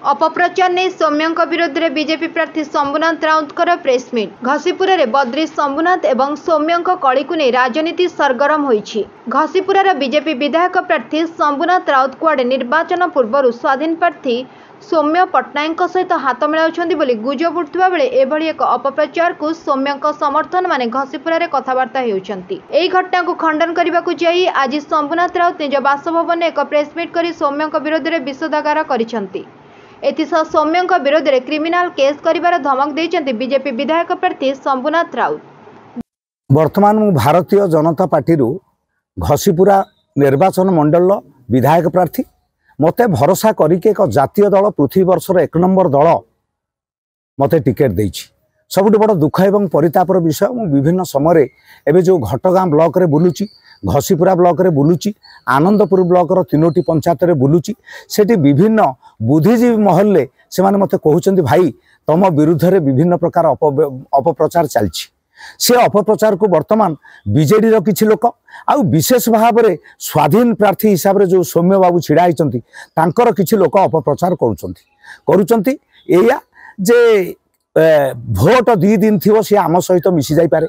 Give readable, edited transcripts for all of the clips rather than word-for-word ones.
अपप्रचार नहीं सौम्यों विरोध में बीजेपी प्रार्थी शंभुनाथ राउतकर प्रेसमिट। घसीपुर में बद्री शंभुनाथ एवं सौम्यों कली को नहीं राजनीति सरगरम होइछि। घसीपुर बीजेपी विधायक प्रार्थी शंभुनाथ राउत कुआडे निर्वाचन पूर्व स्वाधीन प्रार्थी सौम्य पट्टनायक सहित हाथ मिलाउछन्ति बोली गुजब उठुवा बेले एभली एक अपप्रचार को सौम्यों समर्थन माने घसीपुर में कथबार्ता हेउछन्ति। एही घटना को खंडन करबाकू जाई आज शंभुनाथ राउत निज बासभवन एक प्रेसमिट करी सौम्यों विरोध में विषोदागार करिसन्ति। एथिसह सौम्यों विरोध में क्रिमिनाल केस करिवार धमक देइछन्ति बीजेपी विधायक प्रार्थी शंभुनाथ राउत। वर्तमान मु भारतीय जनता पार्टी घसीपुरा निर्वाचन मंडल विधायक प्रार्थी मते भरोसा करिके एक जातीय दल पृथ्वी वर्षर 1 नंबर दल मते टिकेट देइछि। सबुठ बड़ दुख एवं परितापर विषय मु विभिन्न समय एबे जो घटगाँ ब्लॉक रे बुलुची, घसीपुरा ब्लॉक रे बुलुची, आनंदपुर ब्लॉक रो 3टी पंचायत रे बुलुची। सेठी विभिन्न बुद्धिजीवी महल से माने मते कहउचंती भाई तम विरुद्ध रे विभिन्न प्रकार अपप्रचार चलछि। से अपप्रचार को वर्तमान बीजेडी रो किछि लोक आ विशेष भाव में स्वाधीन प्रार्थी हिसाब रे जो सौम्य बाबू छिड़ा होती तांकर किछि लोक अपप्रचार करुचंती एया जे भोट 2 दिन थी सी आम सहित मिसी जाई पारे।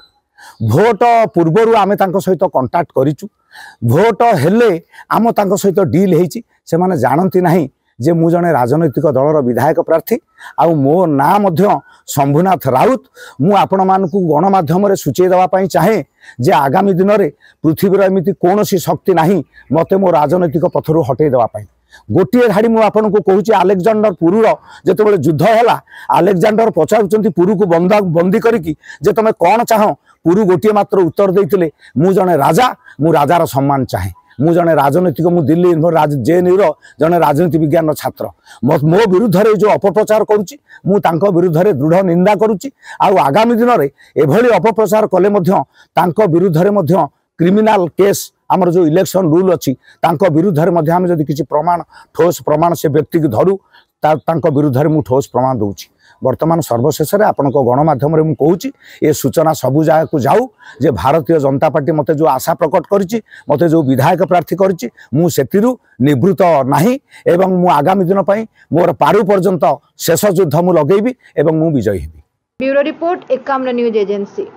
भोट पूर्वर आमे तांको सहित कांटेक्ट करिचु। भोट हेले आम तांको सहित डील हेछि। से माने जानती नाही जे मु जने राजनैतिक दलर विधायक प्रार्थी आ मो ना मध्य शंभुनाथ राउत। मु आपण मानकु गणमाध्यम रे सूचई देवा पई चाहे जे आगामी दिन रे पृथ्वीर एमिति कोनोसी शक्ति नाही मते मो राजनैतिक पथरु हटै देवा पई। गोटे धाड़ी मु आपण को कहूची अलेक्जेंडर पुरुर जेते बेले युद्ध हैला अलेक्जेंडर पचारुचंती पुरु को बंदी करिकी जे तमे कोन चाहो पुरु गोटे मात्र उत्तर देइतिले मु जने राजा, मु राजार सम्मान चाहे। मु जने राजनीतिक मु दिल्ली जेएनयू जने राजनीति विज्ञान छात्र मो विरुद्ध रे जो अपप्रचार करुच्ची मु तांको विरुद्ध रे दृढ़ निंदा करुच्ची। आउ आगामी दिन रे एभली अपप्रचार कले मध्य तांको विरुद्ध रे मध्य क्रिमिनाल केस आमर जो इलेक्शन रूल अच्छी तांको विरुद्ध रे मध्य हम जदि किछि प्रमाण ठोस प्रमाण से व्यक्ति की धरू तांको विरुद्ध रे मु ठोस प्रमाण दउची। वर्तमान सर्वशेष में आपण गणमाध्यम में कहूँ ये सूचना सबू जगह को जाऊ जे भारतीय जनता पार्टी मते जो आशा प्रकट करिछि मते जो विधायक प्रार्थी करिछि मु सेतिरु निवृत्त नाही एवं मु आगामी दिन पई मोर पारु पर्यंत शेष युद्ध मु लगेबी एवं मु विजयी heavy. Bureau report 51 news agency.